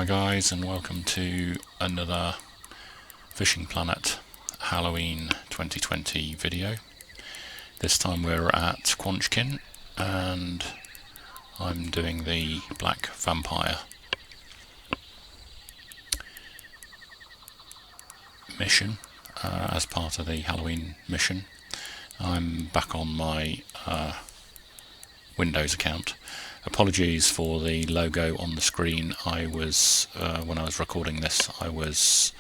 Hi guys, and welcome to another Fishing Planet Halloween 2020 video. This time we're at Quanchkin and I'm doing the Black Vampire mission as part of the Halloween mission. I'm back on my Windows account. Apologies for the logo on the screen. I was when I was recording this, I was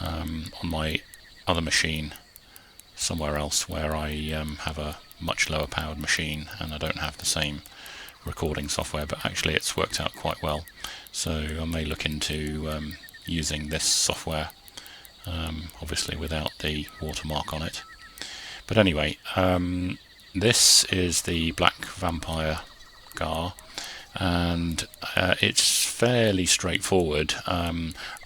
on my other machine somewhere else where I have a much lower powered machine and I don't have the same recording software, but actually it's worked out quite well, so I may look into using this software, obviously without the watermark on it. But anyway, this is the Black Vampire Gar, and it's fairly straightforward,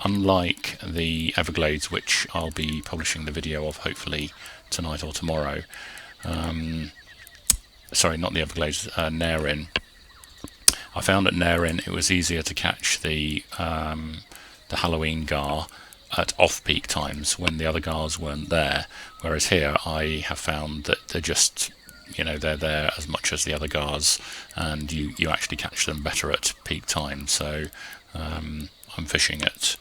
unlike the Everglades, which I'll be publishing the video of hopefully tonight or tomorrow. Sorry, not the Everglades, Narin. I found at Narin it was easier to catch the Halloween Gar at off-peak times when the other Gars weren't there, whereas here I have found that they're just, they're there as much as the other Gars, and you actually catch them better at peak time. So I'm fishing at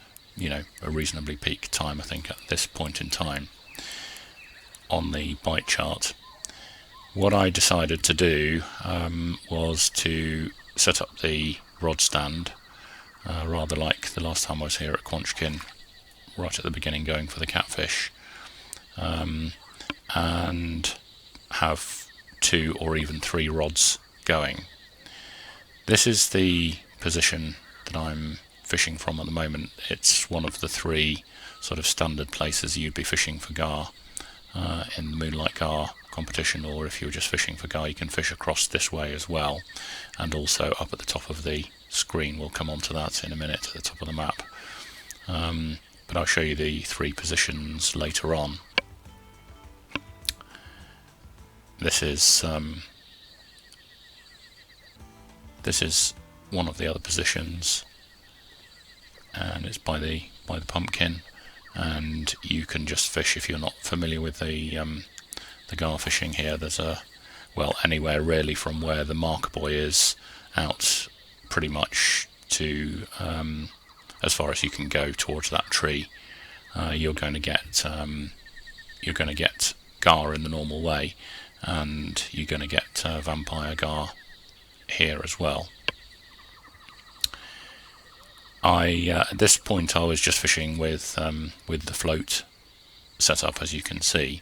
a reasonably peak time, I think, at this point in time on the bite chart. What I decided to do was to set up the rod stand, rather like the last time I was here at Quanchkin, right at the beginning, going for the catfish, and have 2 or even 3 rods going. This is the position that I'm fishing from at the moment. It's one of the 3 sort of standard places you'd be fishing for gar in the Moonlight Gar competition, or if you're just fishing for gar you can fish across this way as well, and also up at the top of the screen. We'll come on to that in a minute at the top of the map, but I'll show you the 3 positions later on. This is one of the other positions, and it's by the pumpkin, and you can just fish. If you're not familiar with the gar fishing here, there's anywhere really from where the marker buoy is out pretty much to as far as you can go towards that tree. You're going to get gar in the normal way, and you're going to get vampire gar here as well. At this point I was just fishing with the float setup, as you can see,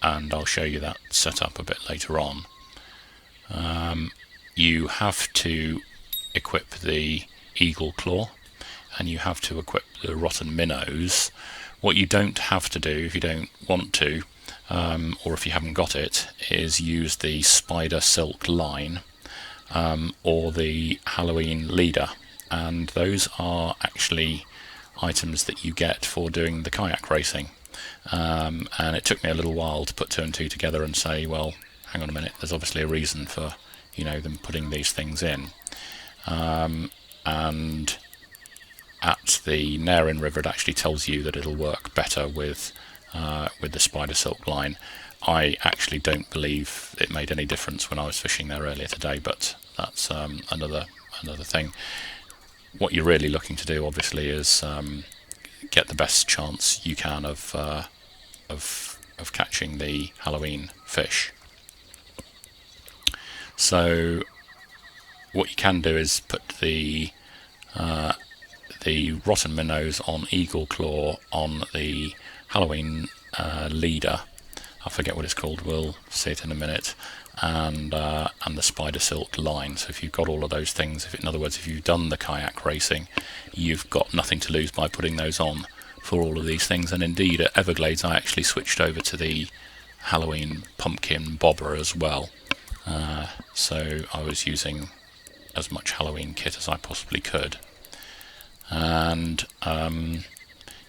and I'll show you that setup a bit later on. You have to equip the eagle claw, and you have to equip the rotten minnows. What you don't have to do, if you don't want to, or if you haven't got it, is use the spider silk line or the Halloween leader, and those are actually items that you get for doing the kayak racing. And it took me a little while to put 2 and 2 together and say, well, hang on a minute, there's obviously a reason for them putting these things in. And at the Narin River it actually tells you that it'll work better with the spider silk line. I actually don't believe it made any difference when I was fishing there earlier today, but that's another thing. What you're really looking to do, obviously, is get the best chance you can of catching the Halloween fish. So what you can do is put the rotten minnows on eagle claw on the Halloween leader. I forget what it's called, we'll see it in a minute, and the spider silk line. So if you've got all of those things, in other words, if you've done the kayak racing, you've got nothing to lose by putting those on for all of these things. And indeed at Everglades I actually switched over to the Halloween pumpkin bobber as well, so I was using as much Halloween kit as I possibly could. And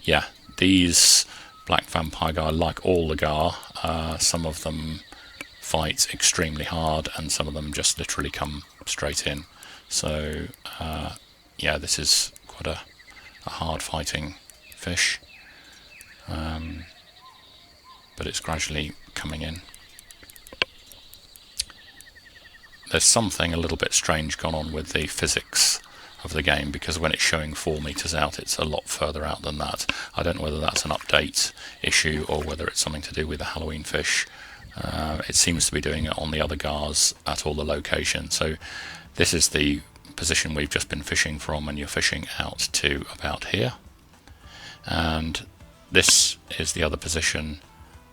yeah, these Black Vampire Gar, like all the gar, some of them fight extremely hard and some of them just literally come straight in. So yeah, this is quite quite a hard fighting fish, but it's gradually coming in. There's something a little bit strange gone on with the physics of the game, because when it's showing 4 meters out, it's a lot further out than that. I don't know whether that's an update issue or whether it's something to do with the Halloween fish. It seems to be doing it on the other gars at all the locations. So this is the position we've just been fishing from, and you're fishing out to about here. And this is the other position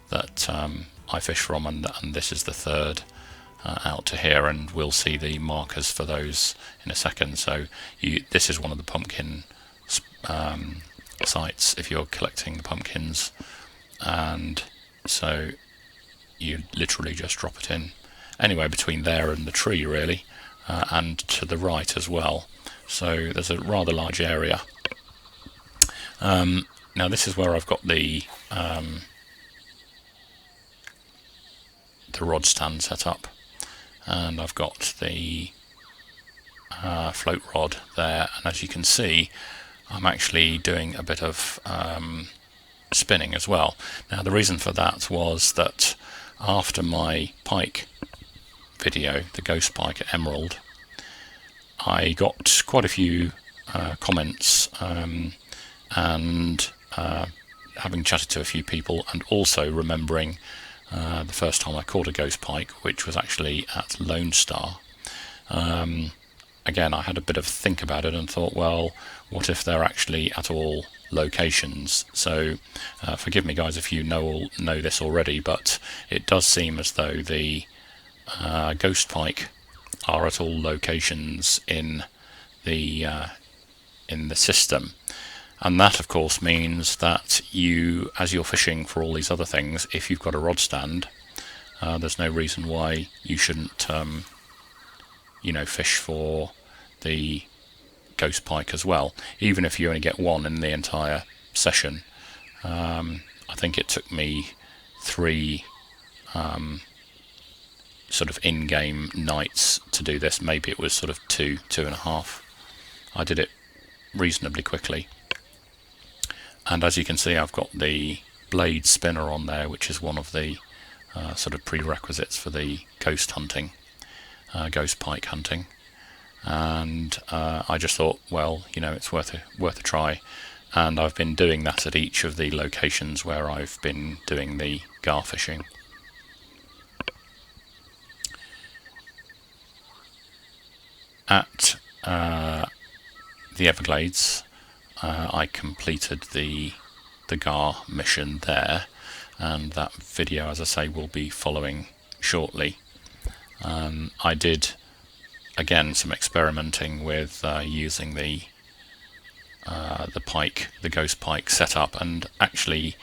that I fish from, and this is the third out to here, and we'll see the markers for those in a second. So this is one of the pumpkin sites if you're collecting the pumpkins, and so you literally just drop it in anywhere between there and the tree really, and to the right as well. So there's a rather large area. Now this is where I've got the rod stand set up, and I've got the float rod there, and as you can see I'm actually doing a bit of spinning as well. Now the reason for that was that after my pike video, the ghost pike at Emerald, I got quite a few comments, and having chatted to a few people, and also remembering the first time I caught a ghost pike, which was actually at Lone Star. Again, I had a bit of think about it and thought, well, what if they're actually at all locations? So forgive me guys if you know this already, but it does seem as though the ghost pike are at all locations in the system. And that of course means that you, as you're fishing for all these other things, if you've got a rod stand, there's no reason why you shouldn't fish for the ghost pike as well, even if you only get one in the entire session. I think it took me 3 sort of in-game nights to do this. Maybe it was sort of 2.5. I did it reasonably quickly. And as you can see, I've got the blade spinner on there, which is one of the sort of prerequisites for the ghost hunting, ghost pike hunting. And I just thought, well, it's worth a try. And I've been doing that at each of the locations where I've been doing the gar fishing. At the Everglades, I completed the gar mission there, and that video, as I say, will be following shortly. I did again some experimenting with using the pike, the ghost pike setup, and actually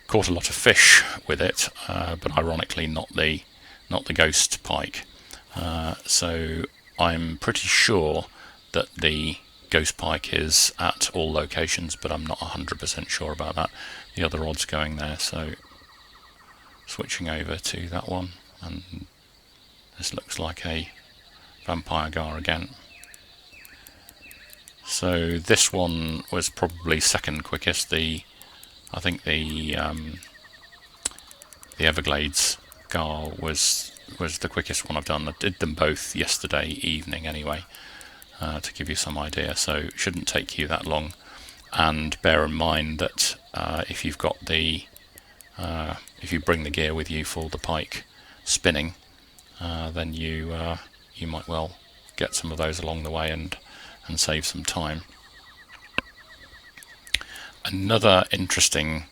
caught a lot of fish with it, but ironically not the ghost pike. So I'm pretty sure that the ghost pike is at all locations, but I'm not 100% sure about that. The other rod's going there, so switching over to that one, and this looks like a vampire gar again. So this one was probably second quickest. I think the Everglades gar was the quickest one I've done. I did them both yesterday evening anyway, to give you some idea, so it shouldn't take you that long. And bear in mind that if you've got if you bring the gear with you for the pike spinning, then you might well get some of those along the way and save some time. Another interesting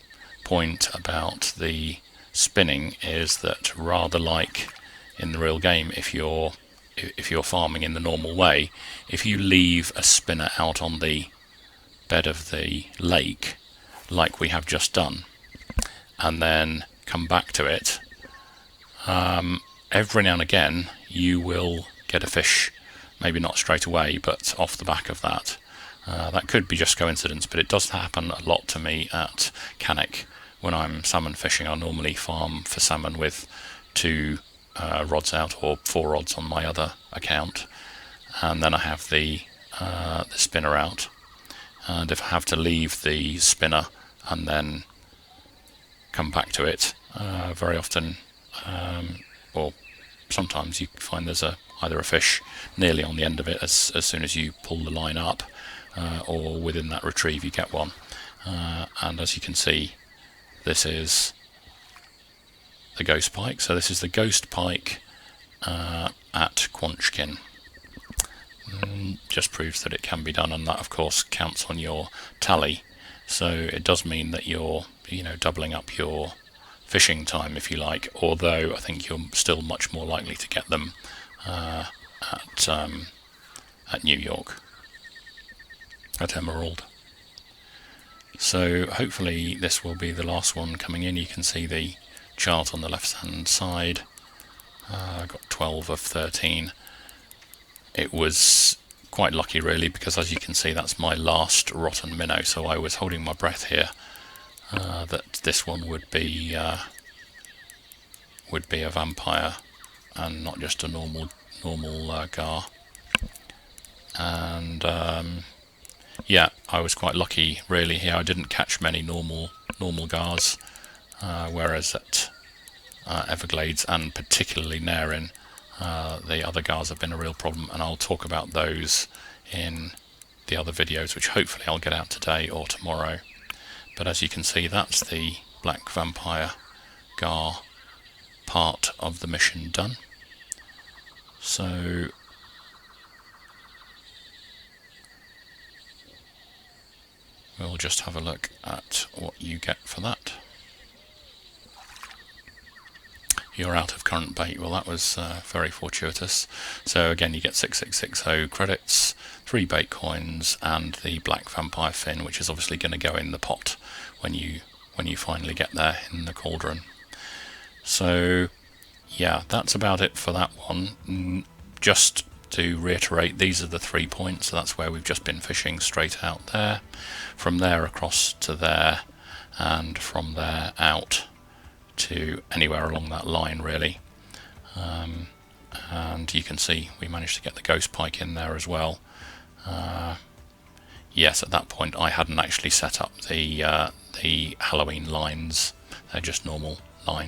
point about the spinning is that, rather like in the real game, if you're farming in the normal way, if you leave a spinner out on the bed of the lake, like we have just done, and then come back to it, every now and again you will get a fish, maybe not straight away, but off the back of that. That could be just coincidence, but it does happen a lot to me at Cannock. When I'm salmon fishing, I normally farm for salmon with 2 rods out, or 4 rods on my other account, and then I have the spinner out. and if I have to leave the spinner and then come back to it, very often, or sometimes you find there's either a fish nearly on the end of it as soon as you pull the line up, or within that retrieve you get one. And as you can see, this is the ghost pike. So this is the ghost pike at Quanchkin. Just proves that it can be done, and that of course counts on your tally. So it does mean that you're, doubling up your fishing time, if you like, although I think you're still much more likely to get them at New York, at Emerald. So hopefully this will be the last one coming in. You can see the chart on the left hand side. I got 12 of 13. It was quite lucky really, because as you can see that's my last rotten minnow, so I was holding my breath here that this one would be a vampire and not just a normal gar. And yeah, I was quite lucky really here. I didn't catch many normal gars, whereas at Everglades and particularly Narin, the other gars have been a real problem, and I'll talk about those in the other videos, which hopefully I'll get out today or tomorrow. But as you can see, that's the Black Vampire Gar part of the mission done. So we'll just have a look at what you get for that. You're out of current bait. Well, that was very fortuitous. So again, you get 6660 credits, 3 bait coins, and the Black Vampire fin, which is obviously going to go in the pot when you finally get there in the cauldron. So yeah, that's about it for that one. Just to reiterate, these are the 3 points. So that's where we've just been fishing, straight out there, from there across to there, and from there out to anywhere along that line really. And you can see we managed to get the ghost pike in there as well. Yes, at that point I hadn't actually set up the Halloween lines. They're just normal lines.